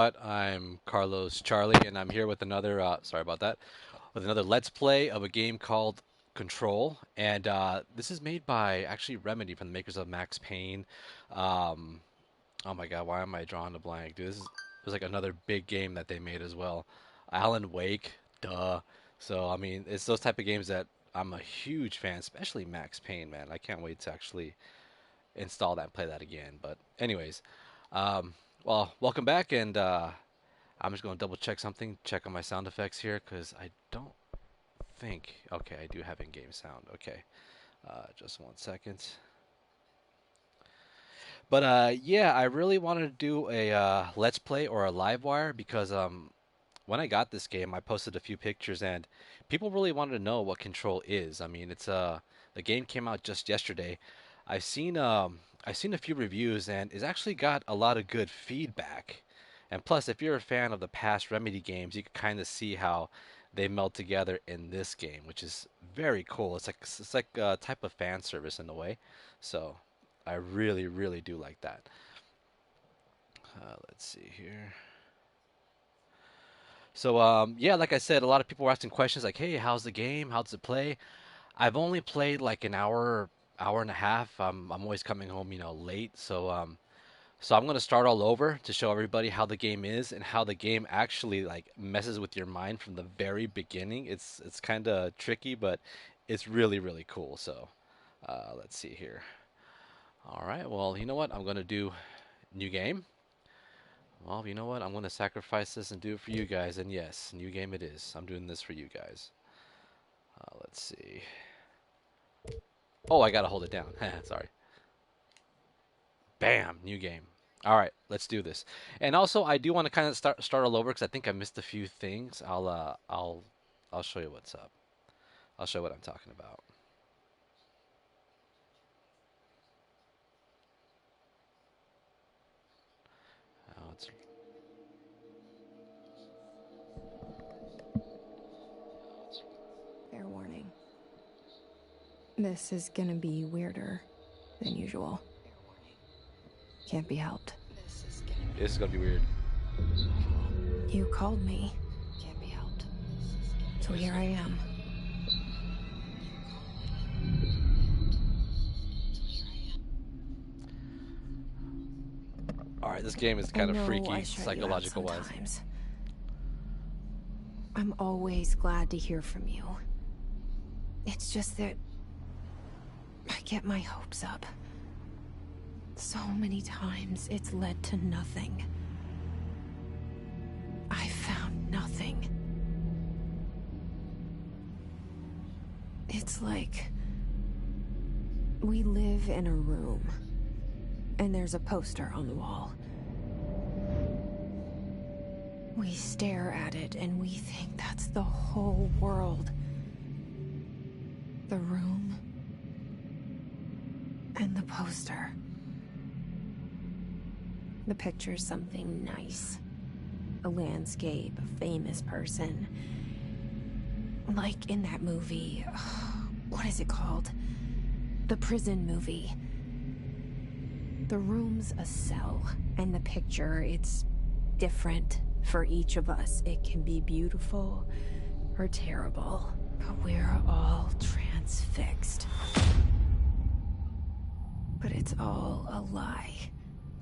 I'm Carlos Charlie, and I'm here with another. Sorry about that. With another Let's Play of a game called Control, and this is made by actually Remedy from the makers of Max Payne. Um, oh my God, why am I drawing a blank? Dude, this is it was like another big game that they made as well. Alan Wake, duh. So I mean, it's those type of games that I'm a huge fan, especially Max Payne, man. I can't wait to actually install that and play that again. But anyways, um, well, welcome back, and I'm just going to double check something, check on my sound effects here, because I don't think. Okay, I do have in-game sound. Okay, just 1 second. But yeah, I really wanted to do a Let's Play or a live wire because when I got this game, I posted a few pictures and people really wanted to know what Control is. I mean, it's the game came out just yesterday. I've seen a few reviews and it's actually got a lot of good feedback. And plus, if you're a fan of the past Remedy games, you can kind of see how they meld together in this game, which is very cool. It's like a type of fan service in a way. So I really, really do like that. Let's see here. So yeah, like I said, a lot of people were asking questions like, "Hey, how's the game? How does it play?" I've only played like an hour and a half. I'm always coming home, late. So I'm gonna start all over to show everybody how the game is and how the game actually like messes with your mind from the very beginning. It's kind of tricky, but it's really really cool. So let's see here. All right, well, you know what? I'm gonna do new game. Well, you know what? I'm gonna sacrifice this and do it for you guys. And yes, new game it is. I'm doing this for you guys. Let's see. Oh, I gotta hold it down. Sorry. Bam, new game. All right, let's do this. And also, I do want to kind of start all over because I think I missed a few things. I'll show you what's up. I'll show you what I'm talking about. It's Fair warning. This is gonna be weirder than usual. Can't be helped. this is gonna be weird. You called me. Can't be helped. So here I am. All right, this game is I kind of know freaky, I shut you out psychological wise. sometimes. I'm always glad to hear from you. It's just that I get my hopes up. So many times it's led to nothing. I found nothing. It's like we live in a room, and there's a poster on the wall. We stare at it, and we think that's the whole world. The room, and the poster. The picture's something nice. A landscape, a famous person. Like in that movie, what is it called? The prison movie. The room's a cell, and the picture, it's different for each of us. It can be beautiful or terrible, but we're all transfixed. But it's all a lie.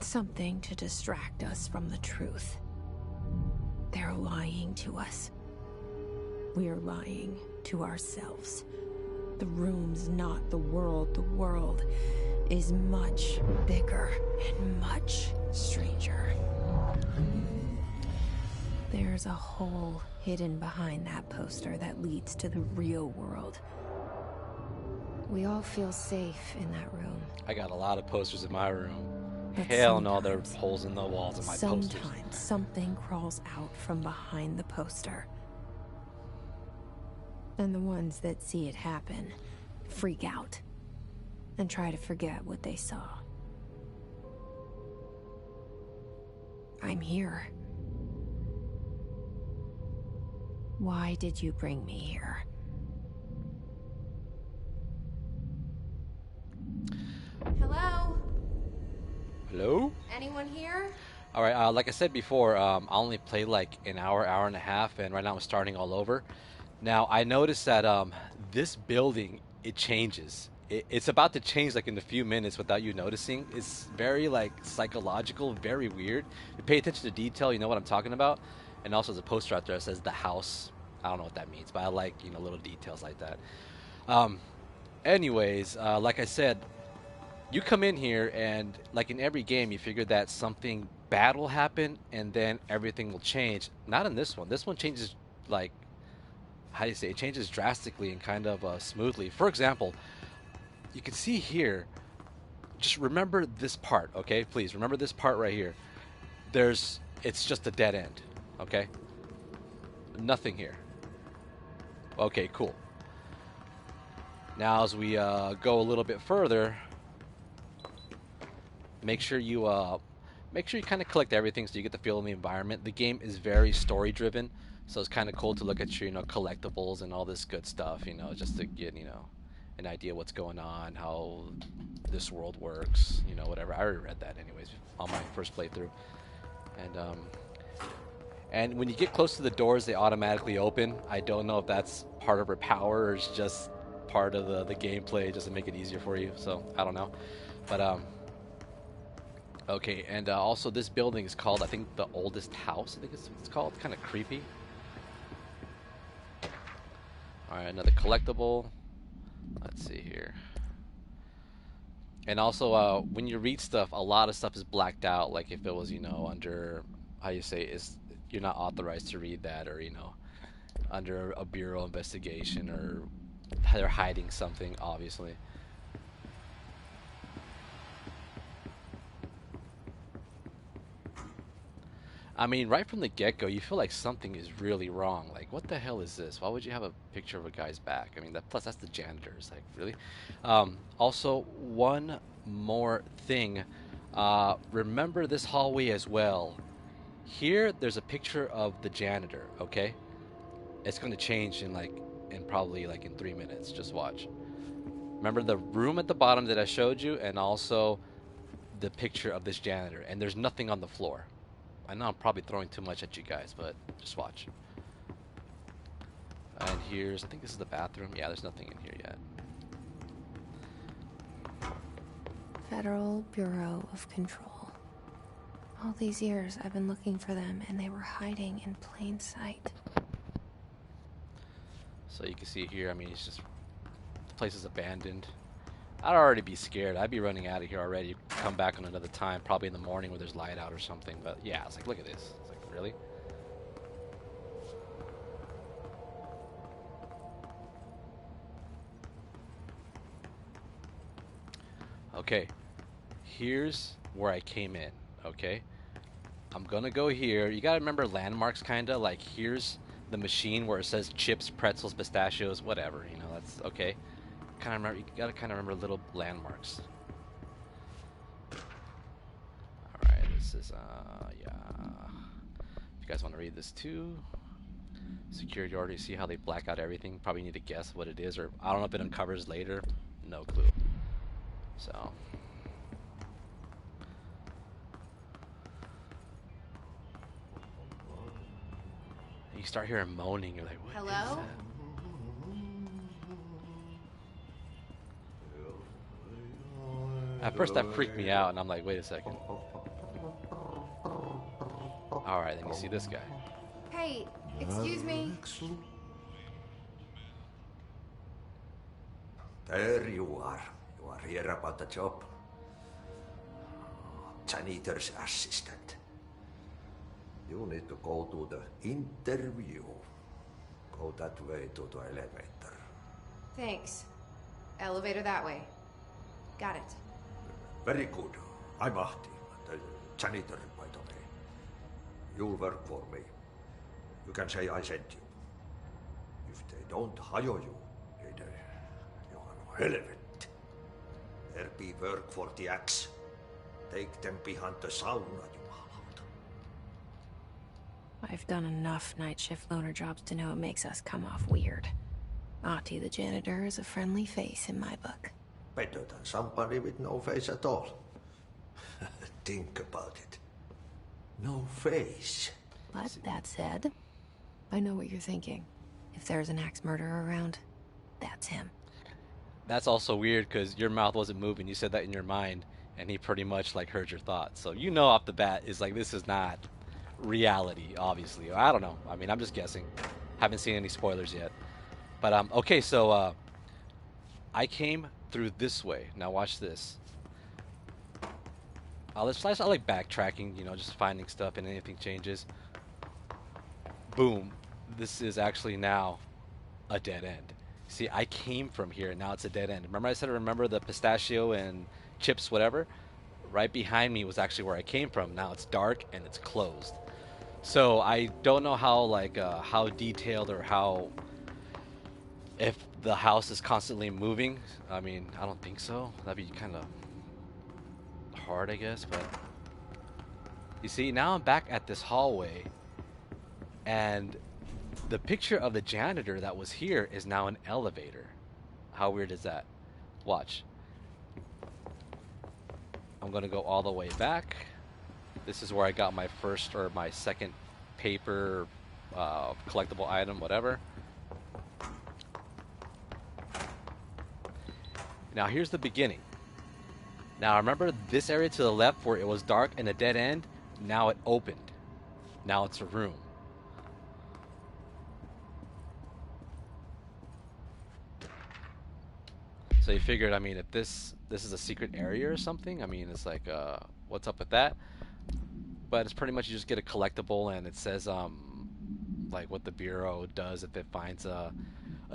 Something to distract us from the truth. They're lying to us. We're lying to ourselves. The room's not the world. The world is much bigger and much stranger. There's a hole hidden behind that poster that leads to the real world. We all feel safe in that room. I got a lot of posters in my room. But Hell no, there are holes in the walls of my posters. Sometimes something crawls out from behind the poster. And the ones that see it happen freak out and try to forget what they saw. I'm here. Why did you bring me here? Hello? Hello? Anyone here? All right, like I said before, I only played like an hour, hour and a half, and right now I'm starting all over. Now I noticed that this building it changes. It's about to change like in a few minutes without you noticing. It's very like psychological, very weird. If you pay attention to detail, you know what I'm talking about. And also, there's a poster out there that says the house. I don't know what that means, but I like little details like that. Um, anyways, like I said, you come in here and like in every game you figure that something bad will happen and then everything will change. Not in this one. This one changes like how do you say it changes drastically and kind of smoothly. For example, you can see here, just remember this part, okay? Please remember this part right here. It's just a dead end, okay? Nothing here. Okay, cool. Now as we go a little bit further, make sure you kind of collect everything so you get the feel of the environment. The game is very story driven, so it's kind of cool to look at your collectibles and all this good stuff, just to get an idea what's going on, how this world works, whatever. I already read that anyways on my first playthrough, and when you get close to the doors, they automatically open. I don't know if that's part of her power or it's just part of the gameplay just to make it easier for you. So I don't know, but okay, and also this building is called, I think, the oldest house. I think it's called. Kind of creepy. All right, another collectible. Let's see here. And also, when you read stuff, a lot of stuff is blacked out. Like if it was, under how you say is you're not authorized to read that, or under a bureau investigation, or they're hiding something, obviously. I mean, right from the get-go, you feel like something is really wrong. Like, what the hell is this? Why would you have a picture of a guy's back? I mean, plus that's the janitor's. Like, really? Also, one more thing. Remember this hallway as well. Here, there's a picture of the janitor. Okay, it's going to change in probably like in 3 minutes. Just watch. Remember the room at the bottom that I showed you, and also the picture of this janitor. And there's nothing on the floor. I know I'm probably throwing too much at you guys, but just watch. And I think this is the bathroom. Yeah, there's nothing in here yet. Federal Bureau of Control. All these years I've been looking for them, and they were hiding in plain sight. So you can see here, I mean, the place is abandoned. I'd already be scared. I'd be running out of here already. Come back on another time, probably in the morning where there's light out or something. But yeah, it's like, look at this. It's like, really? Okay, here's where I came in, okay? I'm gonna go here. You gotta remember landmarks, kinda. Like, here's the machine where it says chips, pretzels, pistachios, whatever. That's okay. Kind of remember. You gotta kind of remember little landmarks. All right, this is yeah. If you guys want to read this too, security order. You see how they black out everything? Probably need to guess what it is, or I don't know if it uncovers later. No clue. So. You start hearing moaning. You're like, what? Hello? Is that? At first that freaked me out, and I'm like, wait a second. Alright, then you see this guy. Hey, excuse me. There you are. You are here about the job. Janitor's assistant. You need to go to the interview. Go that way to the elevator. Thanks. Elevator that way. Got it. Very good. I'm Ahti, the janitor, by the way. You'll work for me. You can say I sent you. If they don't hire you, then you are helvet. There be work for the axe. Take them behind the sauna, jumalauta. I've done enough night shift loner jobs to know it makes us come off weird. Ahti the janitor is a friendly face in my book. Better than somebody with no face at all. Think about it. No face. But that said, I know what you're thinking. If there's an axe murderer around, that's him. That's also weird because your mouth wasn't moving. You said that in your mind, and he pretty much like heard your thoughts. So you know off the bat is like this is not reality, obviously. I don't know. I mean, I'm just guessing. Haven't seen any spoilers yet. But okay, so I came through this way. Now watch this. I like backtracking, you know, just finding stuff and anything changes. Boom. This is actually now a dead end. See, I came from here, now it's a dead end. Remember I said remember the pistachio and chips, whatever? Right behind me was actually where I came from. Now it's dark and it's closed. So I don't know how how detailed or how if the house is constantly moving. I mean, I don't think so. That'd be kind of hard, I guess, but you see, now I'm back at this hallway and the picture of the janitor that was here is now an elevator. How weird is that? Watch. I'm gonna go all the way back. This is where I got my first or my second paper collectible item, whatever. Now here's the beginning. Now remember this area to the left where it was dark and a dead end? Now it opened. Now it's a room. So you figured, I mean, if this is a secret area or something, I mean, it's like, what's up with that? But it's pretty much you just get a collectible, and it says, like what the bureau does if it finds a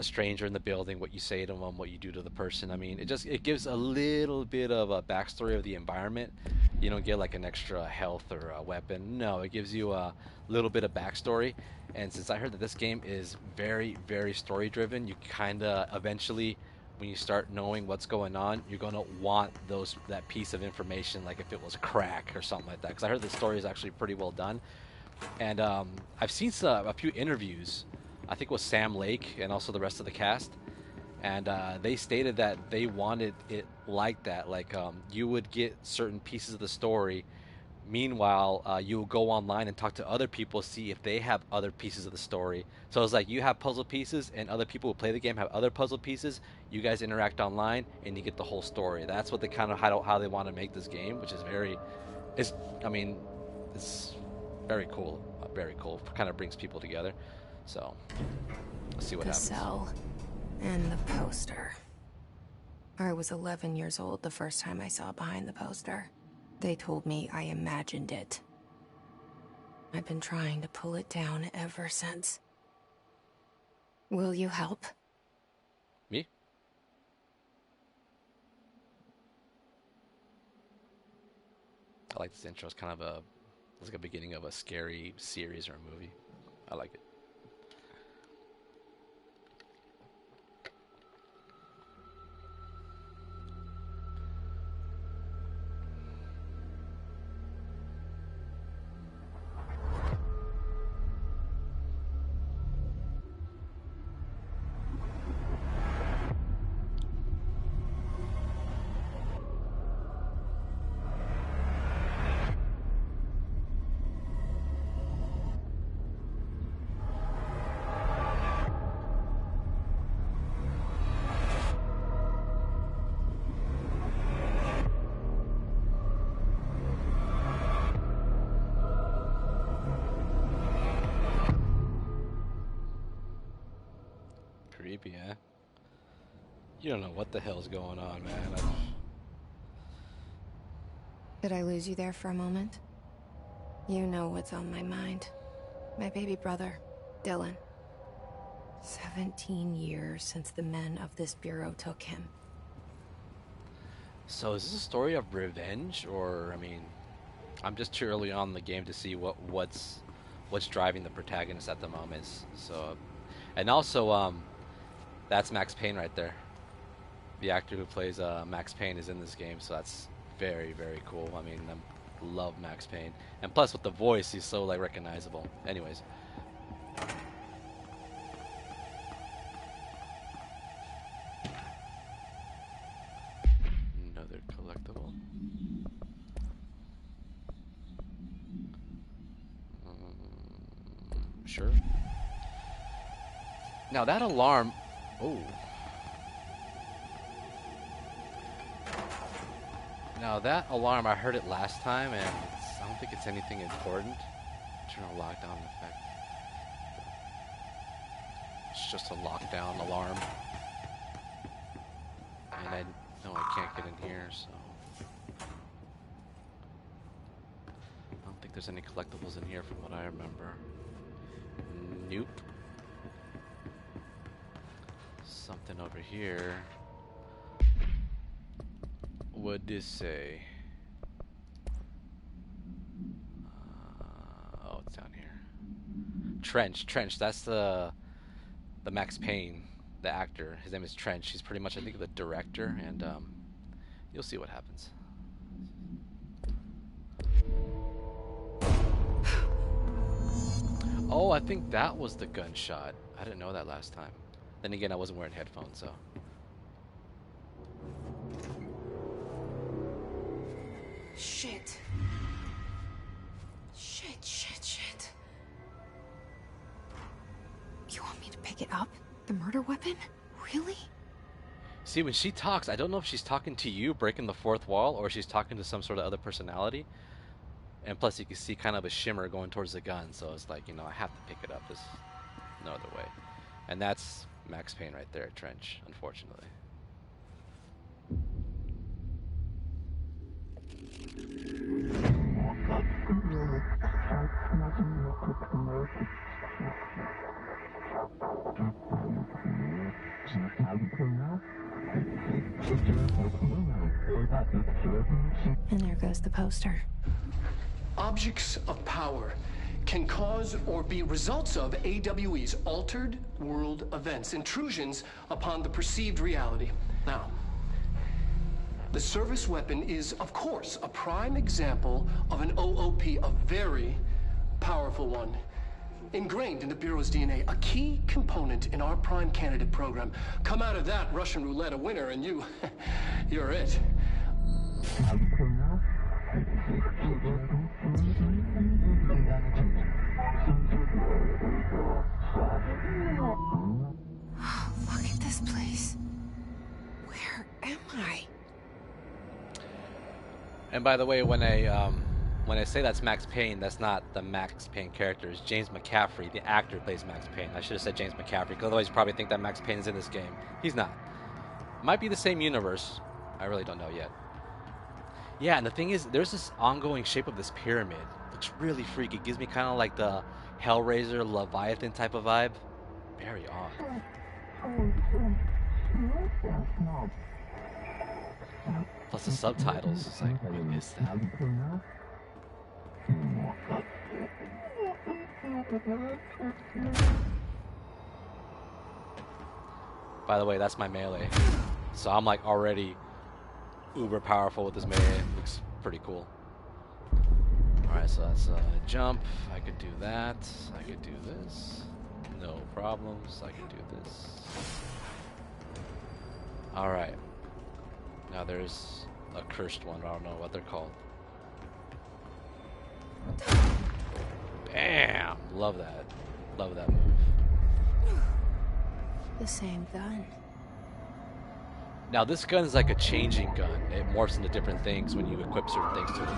stranger in the building, what you say to them, what you do to the person. I mean, it gives a little bit of a backstory of the environment. You don't get like an extra health or a weapon. No, it gives you a little bit of backstory. And since I heard that this game is very, very story driven, you kind of eventually, when you start knowing what's going on, you're gonna want that piece of information, like if it was crack or something like that. Because I heard the story is actually pretty well done. And I've seen a few interviews. I think it was Sam Lake and also the rest of the cast, and they stated that they wanted it like that. Like you would get certain pieces of the story. Meanwhile, you will go online and talk to other people, see if they have other pieces of the story. So it's like you have puzzle pieces, and other people who play the game have other puzzle pieces. You guys interact online, and you get the whole story. That's what they kind of how they want to make this game, which is I mean, it's very cool. Very cool. Kind of brings people together. So let's see what happens. The cell and the poster. I was 11 years old the first time I saw behind the poster. They told me I imagined it. I've been trying to pull it down ever since. Will you help? Me? I like this intro. It's kind of it's like a beginning of a scary series or a movie. I like it. Creepy, eh? You don't know what the hell's going on, man. Did I lose you there for a moment? You know what's on my mind. My baby brother, Dylan. 17 years since the men of this bureau took him. So is this a story of revenge, or I mean, I'm just too early on in the game to see what's driving the protagonist at the moment. So, and also, that's Max Payne right there. The actor who plays Max Payne is in this game, so that's very, very cool. I mean, I love Max Payne, and plus with the voice, he's so like recognizable. Anyways. Another collectible. Sure. Now that alarm... Oh. Now that alarm, I heard it last time, and I don't think it's anything important. Turn on lockdown effect. It's just a lockdown alarm. And I know I can't get in here, so... I don't think there's any collectibles in here from what I remember. Nope. Something over here. What'd this say? Oh, it's down here. Trench, that's the Max Payne, the actor. His name is Trench. He's pretty much, I think, the director, and you'll see what happens. Oh, I think that was the gunshot. I didn't know that last time. Then again, I wasn't wearing headphones, so. Shit. Shit. You want me to pick it up? The murder weapon? Really? See, when she talks, I don't know if she's talking to you, breaking the fourth wall, or she's talking to some sort of other personality. And plus, you can see kind of a shimmer going towards the gun, so it's like, you know, I have to pick it up. There's no other way. And that's Max Payne right there, Trench, unfortunately. And there goes the poster. Objects of power can cause or be results of AWE's altered world events, intrusions upon the perceived reality. Now, the service weapon is, of course, a prime example of an OOP, a very powerful one. Ingrained in the Bureau's DNA, a key component in our prime candidate program. Come out of that Russian roulette a winner and you're it. Look at this place. Where am I? And by the way, when I say that's Max Payne, that's not the Max Payne character. It's James McCaffrey, the actor who plays Max Payne. I should have said James McCaffrey, because otherwise you probably think that Max Payne is in this game. He's not. Might be the same universe. I really don't know yet. Yeah, and the thing is, there's this ongoing shape of this pyramid. Looks really freaky. It gives me kind of like the Hellraiser, Leviathan type of vibe. Very odd. Plus the subtitles. It's like, what is that? By the way, that's my melee. So I'm like already uber powerful with this melee. It looks pretty cool. Alright, so that's a jump. I could do that. I could do this. No problems. I could do this. Alright. Now there's a cursed one. I don't know what they're called. Bam! Love that. Love that move. The same gun. Now this gun is like a changing gun. It morphs into different things when you equip certain things to it.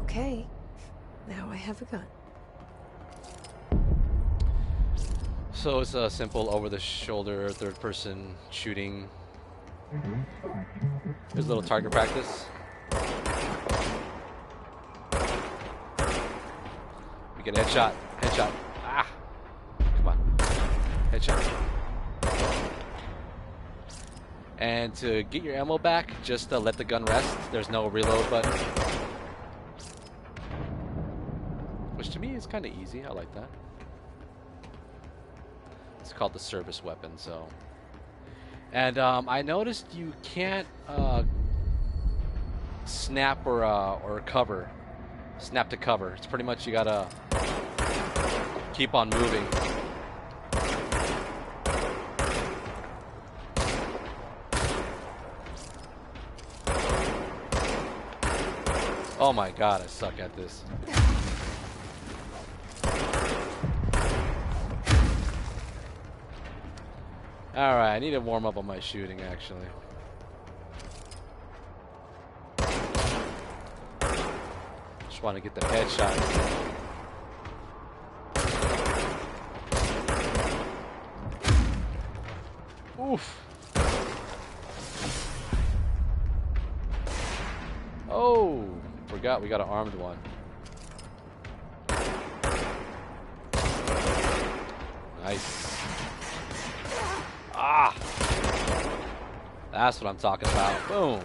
Okay. Now I have a gun. So it's a simple over-the-shoulder, third-person shooting. There's a little target practice. We get a headshot. Headshot. Ah! Come on. Headshot. And to get your ammo back, just let the gun rest. There's no reload button. Which to me is kind of easy. I like that. It's called the service weapon, so. And I noticed you can't snap or cover. Snap to cover. It's pretty much you gotta keep on moving. Oh my god, I suck at this. Alright, I need to warm up on my shooting, actually. Just want to get the headshot. Oof. Oh, forgot we got an armed one. Nice. Ah, that's what I'm talking about. Boom.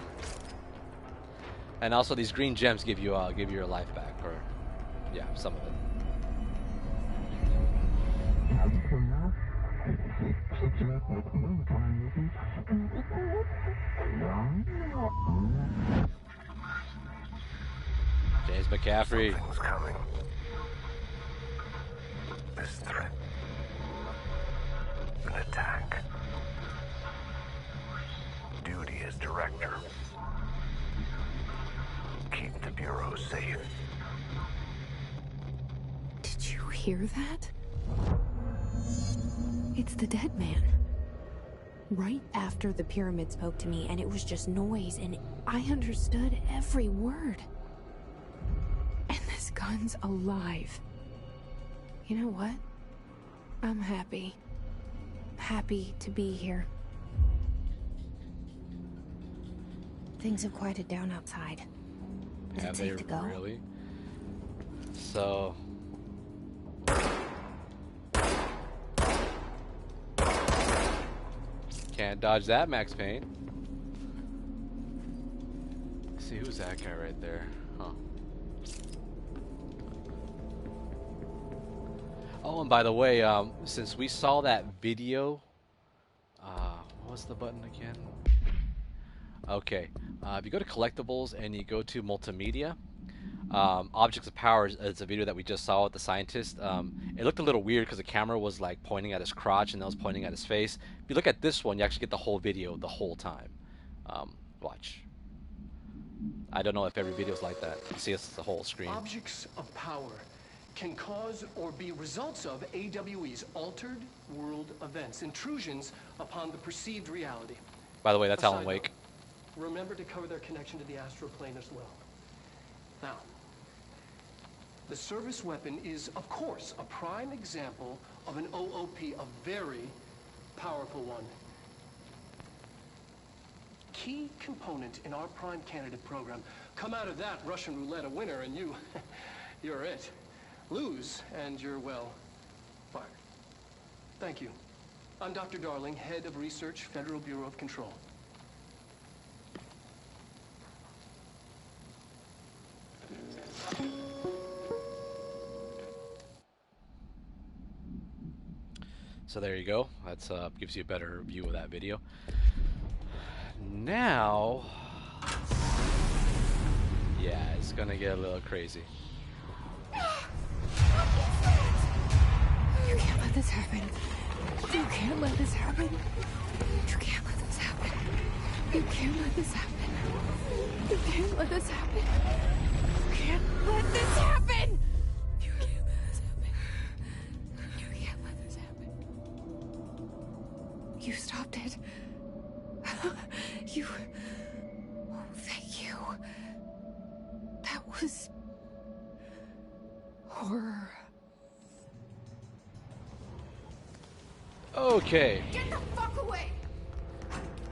And also, these green gems give you your life back, or yeah, some of it. James McCaffrey. Something's coming. This threat. An attack. Duty as director. Keep the Bureau safe. Did you hear that? It's the dead man. Right after the pyramid spoke to me, and it was just noise, and I understood every word. And this gun's alive. You know what? I'm happy. Happy to be here. Things have quieted down outside. Is it safe to go? Really? So... Can't dodge that, Max Payne. Let's see, who's that guy right there? Huh. Oh, and by the way, since we saw that video, what was the button again? Okay, if you go to collectibles and you go to multimedia, Objects of Power is a video that we just saw with the scientist. It looked a little weird because the camera was like pointing at his crotch and then was pointing at his face. If you look at this one, you actually get the whole video the whole time. Watch. I don't know if every video is like that. You see, it's the whole screen. Objects of power can cause or be results of AWE's altered world events, intrusions upon the perceived reality. By the way, that's Alan Side Wake. note, remember to cover their connection to the astral plane as well. Now, the service weapon is, of course, a prime example of an OOP, a very powerful one. Key component in our prime candidate program. Come out of that Russian roulette a winner and you're it. Lose and you're, well, fired. Thank you. I'm Dr. Darling, Head of Research, Federal Bureau of Control. So there you go. That's gives you a better view of that video. Now, yeah, it's gonna get a little crazy. You can't let this happen. You can't let this happen. You can't let this happen. You can't let this happen. You can't let this happen. You can't let this happen. You can't let this happen. You can't let this happen. You stopped it. You... Oh, thank you. That was... horror. Okay. Get the fuck away!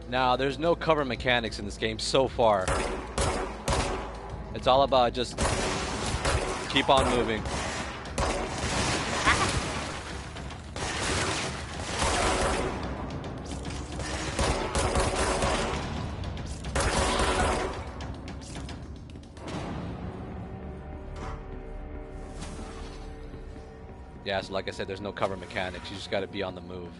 Now, there's no cover mechanics in this game so far. It's all about just keep on moving. Yeah, so like I said, there's no cover mechanics. You just got to be on the move.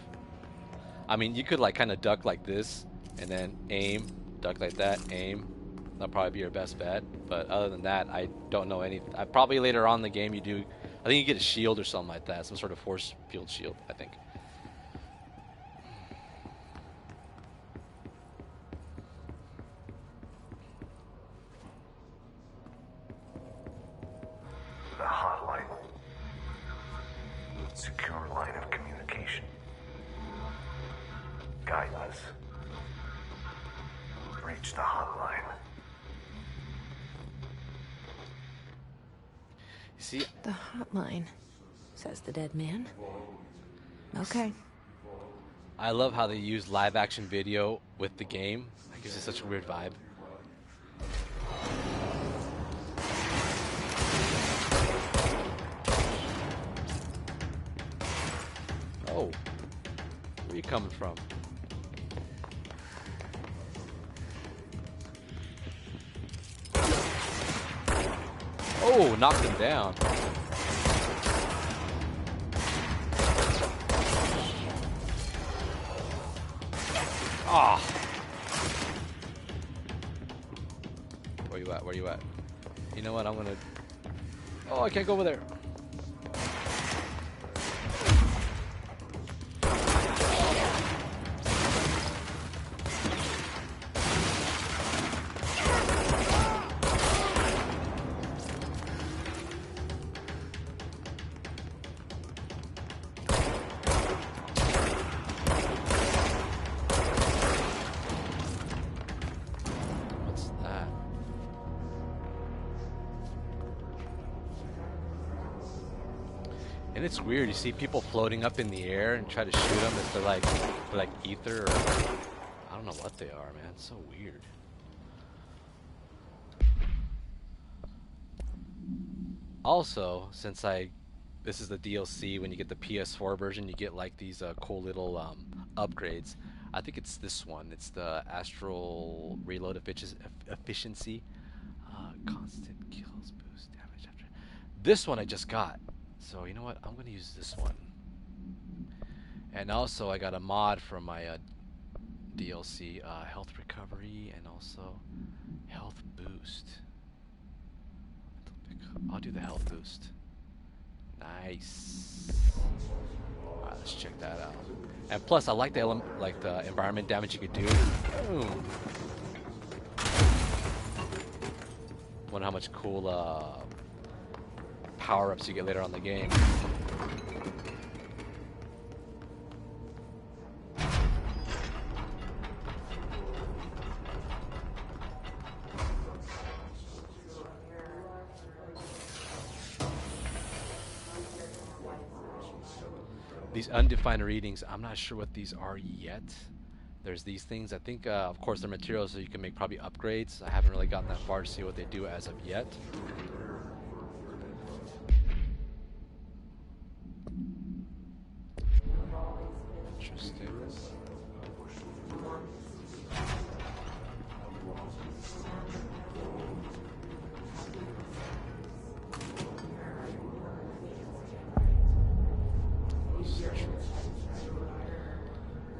I mean, you could like kind of duck like this, and then aim, duck like that, aim. That'll probably be your best bet. But other than that, I don't know anything. Probably later on in the game you do. I think you get a shield or something like that, some sort of force field shield, I think. reach the hotline. You see, The hotline, says the dead man. Okay. I love how they use live action video with the game. It gives it such a weird vibe. Oh, where are you coming from? Oh, knocked him down. Ah. Where you at? Where you at? You know what? I'm gonna. Oh, I can't go over there. What's that? And it's weird. You see people floating up in the air and try to shoot them if they're like ether or I don't know what they are, man. It's so weird. Also, since this is the DLC, when you get the PS4 version, you get like these cool little upgrades. I think it's this one. It's the Astral Reload Efficiency. Constant kills boost damage after. This one I just got. So you know what? I'm going to use this one. And also I got a mod for my DLC, health recovery and also health boost. I'll do the health boost. Nice. Alright, let's check that out. And plus, I like the environment damage you could do. Boom. Wonder how much cool power-ups you get later on in the game. These undefined readings, I'm not sure what these are yet. There's these things. I think, of course, they're materials so you can make probably upgrades. I haven't really gotten that far to see what they do as of yet. Interesting.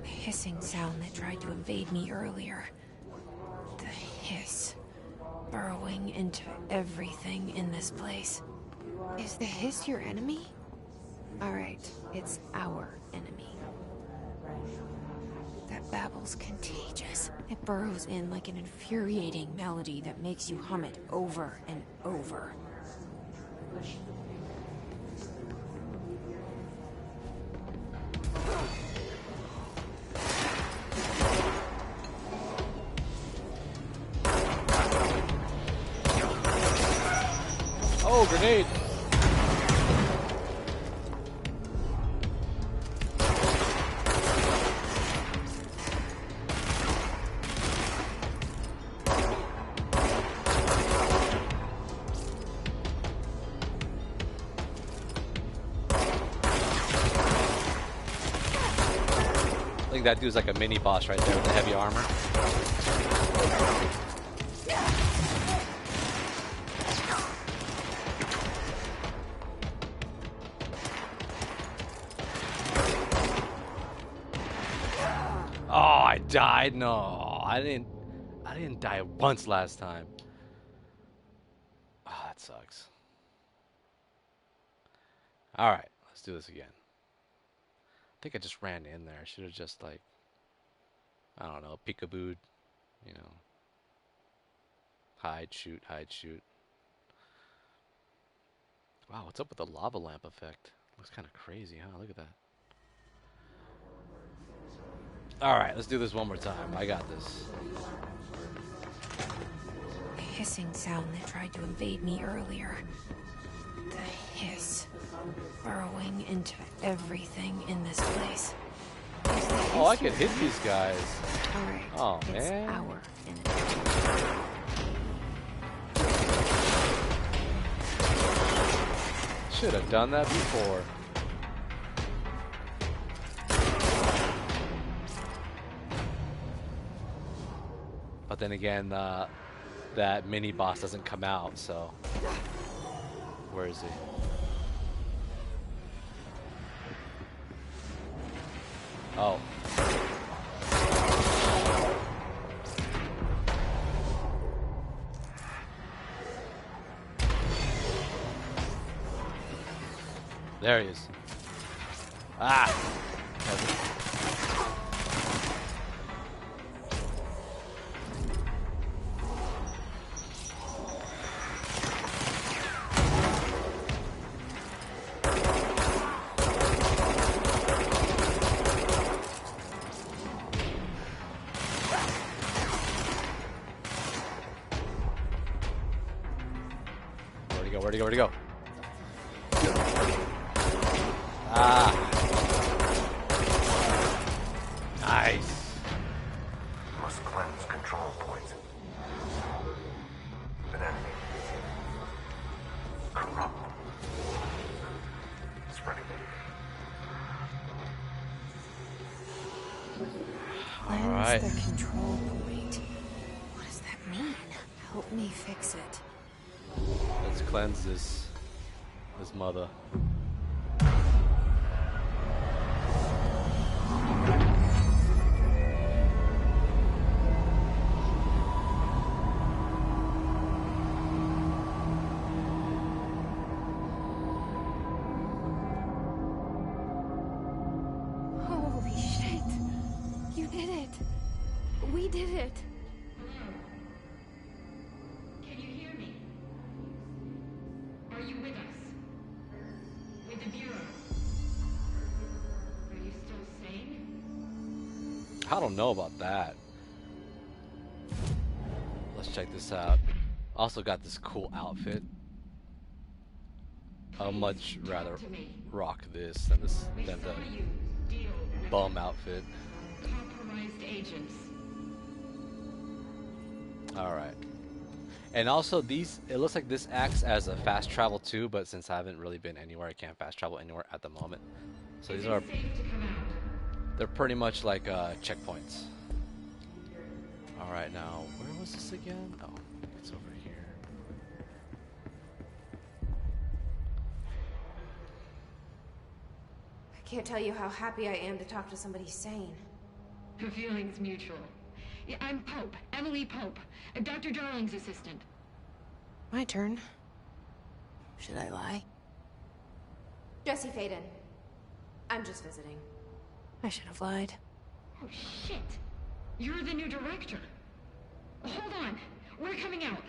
The hissing sound that tried to invade me earlier. The hiss. Burrowing into everything in this place. Is the hiss your enemy? Alright, it's our enemy. That babble's contagious. It burrows in like an infuriating melody that makes you hum it over and over. Oh, grenade! I think that dude's like a mini boss right there with the heavy armor. Oh, I died. No, I didn't die once last time. Oh, that sucks. All right, let's do this again. I think I just ran in there. I should have just like, I don't know, peekabooed, you know. Hide, shoot, hide, shoot. Wow, what's up with the lava lamp effect? Looks kind of crazy, huh? Look at that. All right, let's do this one more time. I got this. hissing sound that tried to invade me earlier. The hiss. Burrowing into everything in this place. Oh, I can hit these guys. Alright. Oh, it's man. our enemy. Should have done that before. But then again, that mini boss doesn't come out, so where is he? Oh. There he is. Ah! Where'd he go? Where'd he go? Ah. Nice. Must cleanse control points. An enemy. Corrupt. Spreading. Cleanse the control point. What does that mean? Help me fix it. Let's cleanse this mother. Holy shit. You did it. We did it. Can you hear me? Are you with us? With the Bureau? Are you still sane? I don't know about that. Let's check this out. Also got this cool outfit. I'd much rather rock this than We the saw you deal with bum outfit. compromised agents. Alright. And also these, it looks like this acts as a fast travel too, but since I haven't really been anywhere, I can't fast travel anywhere at the moment. So these are, Safe to come out. they're pretty much like checkpoints. Alright, now, where was this again? Oh, it's over here. I can't tell you how happy I am to talk to somebody sane. The feeling's mutual. Yeah, I'm Pope, Emily Pope, Dr. Darling's assistant. My turn. Should I lie? Jesse Faden. I'm just visiting. I should have lied. Oh, shit. You're the new director. Hold on. We're coming out.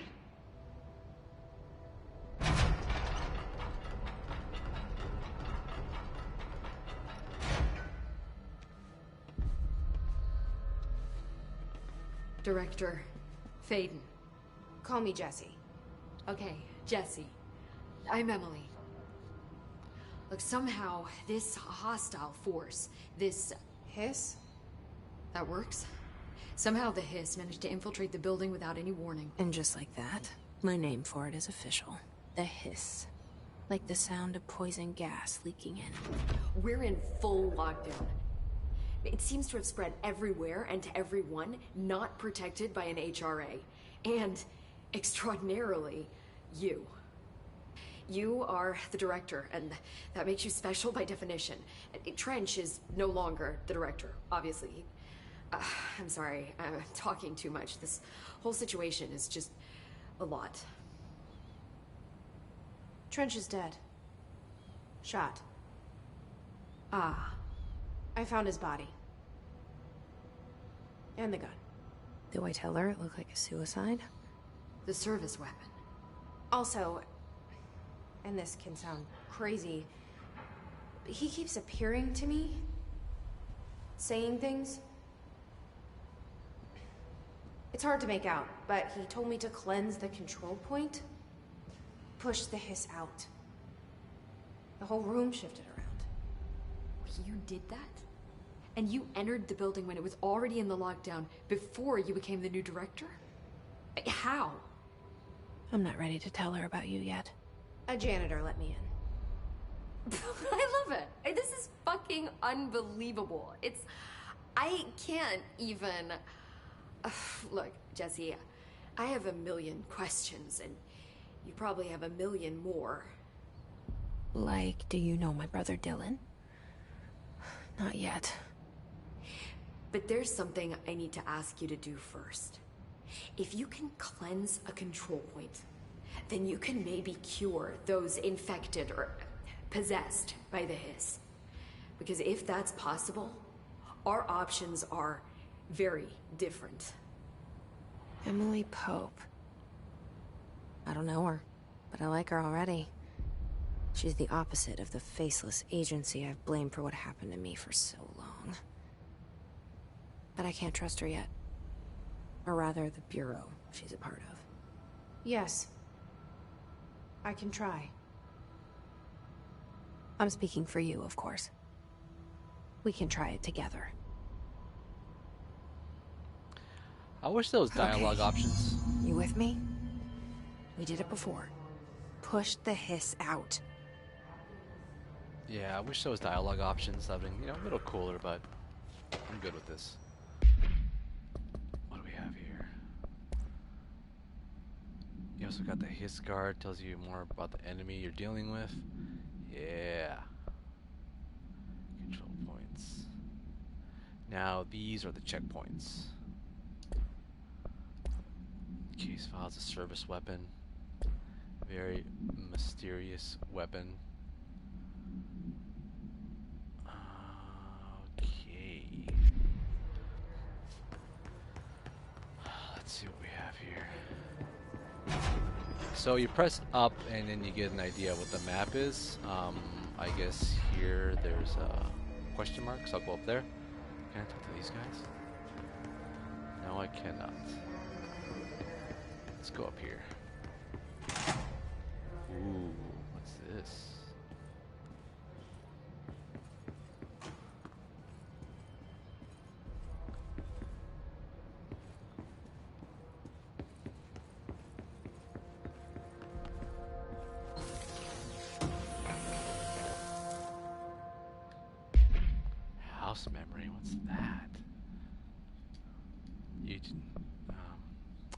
Director Faden. Call me Jesse. Okay, Jesse. I'm Emily. Look, somehow this hostile force, this... Hiss? that works? Somehow the hiss managed to infiltrate the building without any warning. And just like that, my name for it is official. The hiss. Like the sound of poison gas leaking in. We're in full lockdown. It seems to have spread everywhere and to everyone not protected by an HRA. And, extraordinarily, you. You are the director, and that makes you special by definition. Trench is no longer the director, obviously. I'm sorry, I'm talking too much. This whole situation is just a lot. Trench is dead. Shot. Ah. I found his body. And the gun. Do I tell her it looked like a suicide? The service weapon. Also, and this can sound crazy, but he keeps appearing to me, saying things. It's hard to make out, but he told me to cleanse the control point. Push the hiss out. The whole room shifted around. You did that? And you entered the building when it was already in the lockdown before you became the new director? How? I'm not ready to tell her about you yet. A janitor let me in. I love it. This is fucking unbelievable. I can't even... Look, Jesse, I have a million questions, and you probably have a million more. Like, do you know my brother Dylan? Not yet. But there's something I need to ask you to do first. If you can cleanse a control point, then you can maybe cure those infected or possessed by the hiss. Because if that's possible, our options are very different. Emily Pope. I don't know her, but I like her already. She's the opposite of the faceless agency I've blamed for what happened to me for so long. But I can't trust her yet. Or rather, the Bureau she's a part of. Yes. I can try. I'm speaking for you, of course. We can try it together. I wish there was dialogue options. You with me? We did it before. Push the hiss out. Yeah, I wish there was dialogue options. That'd been, a little cooler, but I'm good with this. What do we have here? You also got the hiss guard, tells you more about the enemy you're dealing with. Yeah. Control points. Now these are the checkpoints. Case file's a service weapon. Very mysterious weapon. Okay. Let's see what we have here. So you press up and then you get an idea of what the map is. I guess here there's a question mark, so I'll go up there. Can I talk to these guys? No, I cannot. Let's go up here. Ooh, what's this? House memory, what's that? You didn't,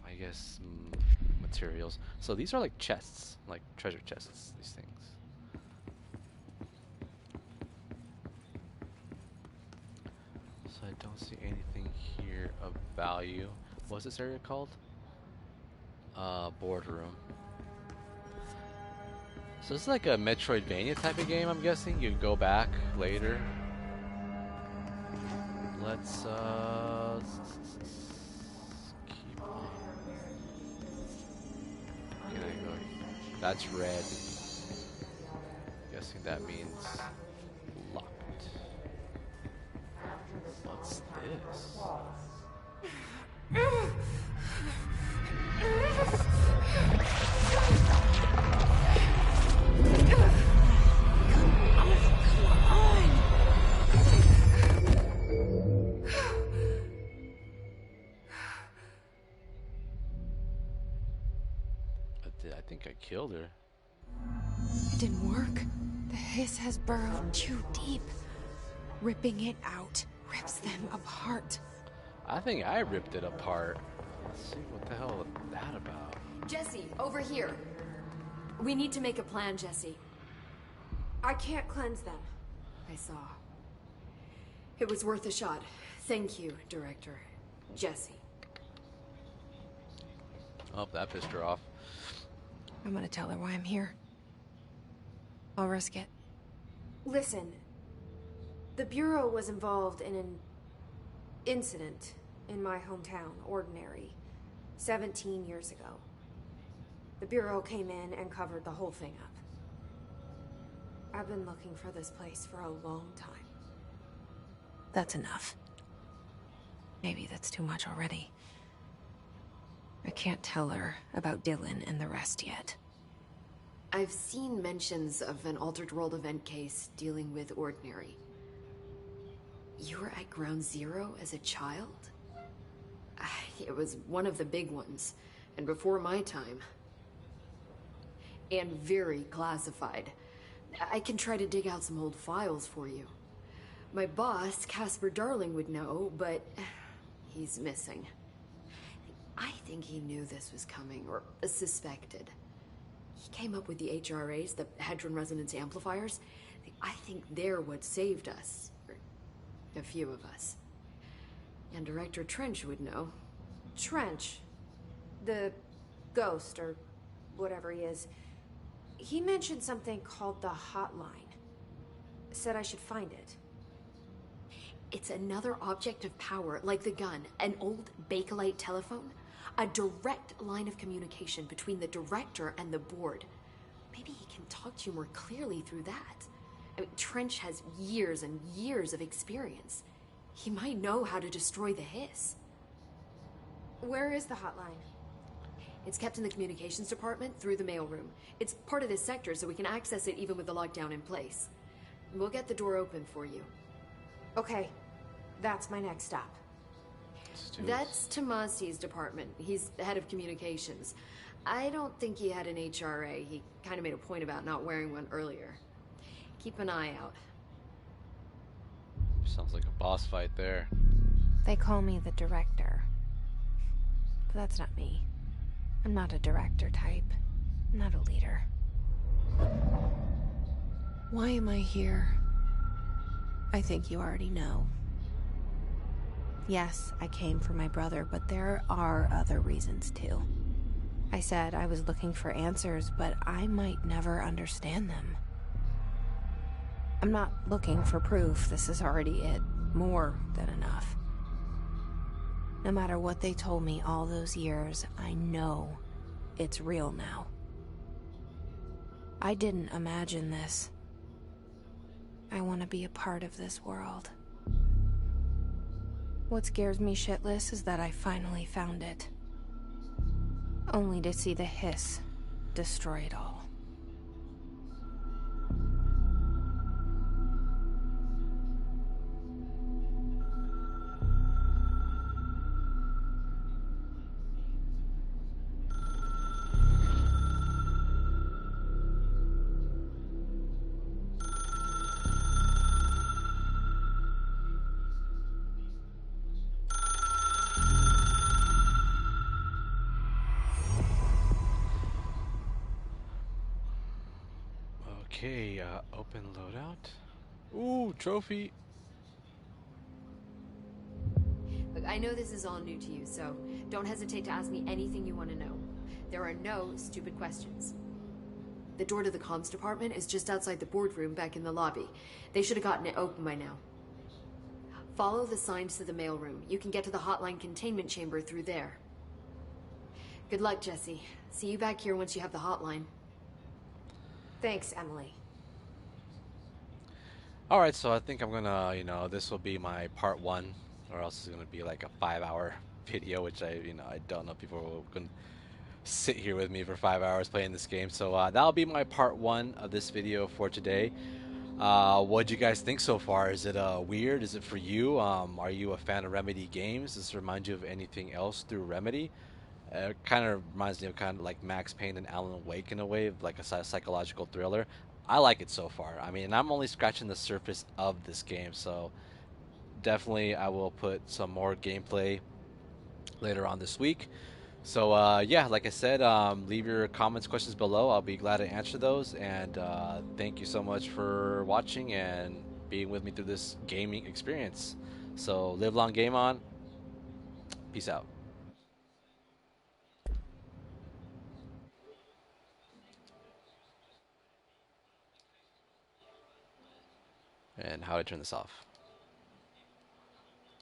I guess materials. So these are like chests, like treasure chests, these things. So I don't see anything here of value. What's this area called? Boardroom. So it's like a Metroidvania type of game, I'm guessing. You go back later. Let's keep on. Can I go? That's red. Guessing that means locked. What's this? I think I killed her. It didn't work. The hiss has burrowed too deep. Ripping it out rips them apart. I think I ripped it apart. Let's see what the hell is that about. Jesse, over here. We need to make a plan, Jesse. I can't cleanse them. I saw. It was worth a shot. Thank you, Director. Jesse. Oh, that pissed her off. I'm gonna tell her why I'm here. I'll risk it. Listen, the Bureau was involved in an incident in my hometown, Ordinary, 17 years ago. The Bureau came in and covered the whole thing up. I've been looking for this place for a long time. That's enough. Maybe that's too much already. I can't tell her about Dylan and the rest yet. I've seen mentions of an Altered World event case dealing with Ordinary. You were at Ground Zero as a child? It was one of the big ones, and before my time. And very classified. I can try to dig out some old files for you. My boss, Casper Darling, would know, but he's missing. I think he knew this was coming, or suspected. He came up with the HRAs, the Hadron Resonance Amplifiers. I think they're what saved us. Or a few of us. And Director Trench would know. Trench. The ghost, or whatever he is. He mentioned something called the Hotline. Said I should find it. It's another object of power, like the gun, an old Bakelite telephone. A direct line of communication between the director and the board. Maybe he can talk to you more clearly through that. I mean, Trench has years and years of experience. He might know how to destroy the hiss. Where is the hotline? It's kept in the communications department through the mailroom. It's part of this sector, so we can access it even with the lockdown in place. We'll get the door open for you. Okay, that's my next stop. That's Tomasi's department. He's the head of communications. I don't think he had an HRA. He kind of made a point about not wearing one earlier. Keep an eye out. Sounds like a boss fight there. They call me the director. But that's not me. I'm not a director type. I'm not a leader. Why am I here? I think you already know. Yes, I came for my brother, but there are other reasons too. I said I was looking for answers, but I might never understand them. I'm not looking for proof. This is already it. More than enough. No matter what they told me all those years, I know it's real now. I didn't imagine this. I want to be a part of this world. What scares me shitless is that I finally found it. Only to see the hiss destroy it all. Okay, open loadout. Ooh, trophy. Look, I know this is all new to you, so don't hesitate to ask me anything you want to know. There are no stupid questions. The door to the comms department is just outside the boardroom back in the lobby. They should have gotten it open by now. Follow the signs to the mailroom. You can get to the hotline containment chamber through there. Good luck, Jesse. See you back here once you have the hotline. Thanks, Emily. Alright, so I think I'm gonna, this will be my part 1, or else it's gonna be like a 5-hour video, which I don't know if people are gonna sit here with me for 5 hours playing this game. So that'll be my part 1 of this video for today. What'd you guys think so far? Is it weird? Is it for you? Are you a fan of Remedy games? Does this remind you of anything else through Remedy? It kind of reminds me of kind of like Max Payne and Alan Wake in a way, of like a psychological thriller. I like it so far. I mean, I'm only scratching the surface of this game, so definitely I will put some more gameplay later on this week. So yeah, like I said, leave your comments, questions below. I'll be glad to answer those, and thank you so much for watching and being with me through this gaming experience. So live long, game on. Peace out. And how do I turn this off?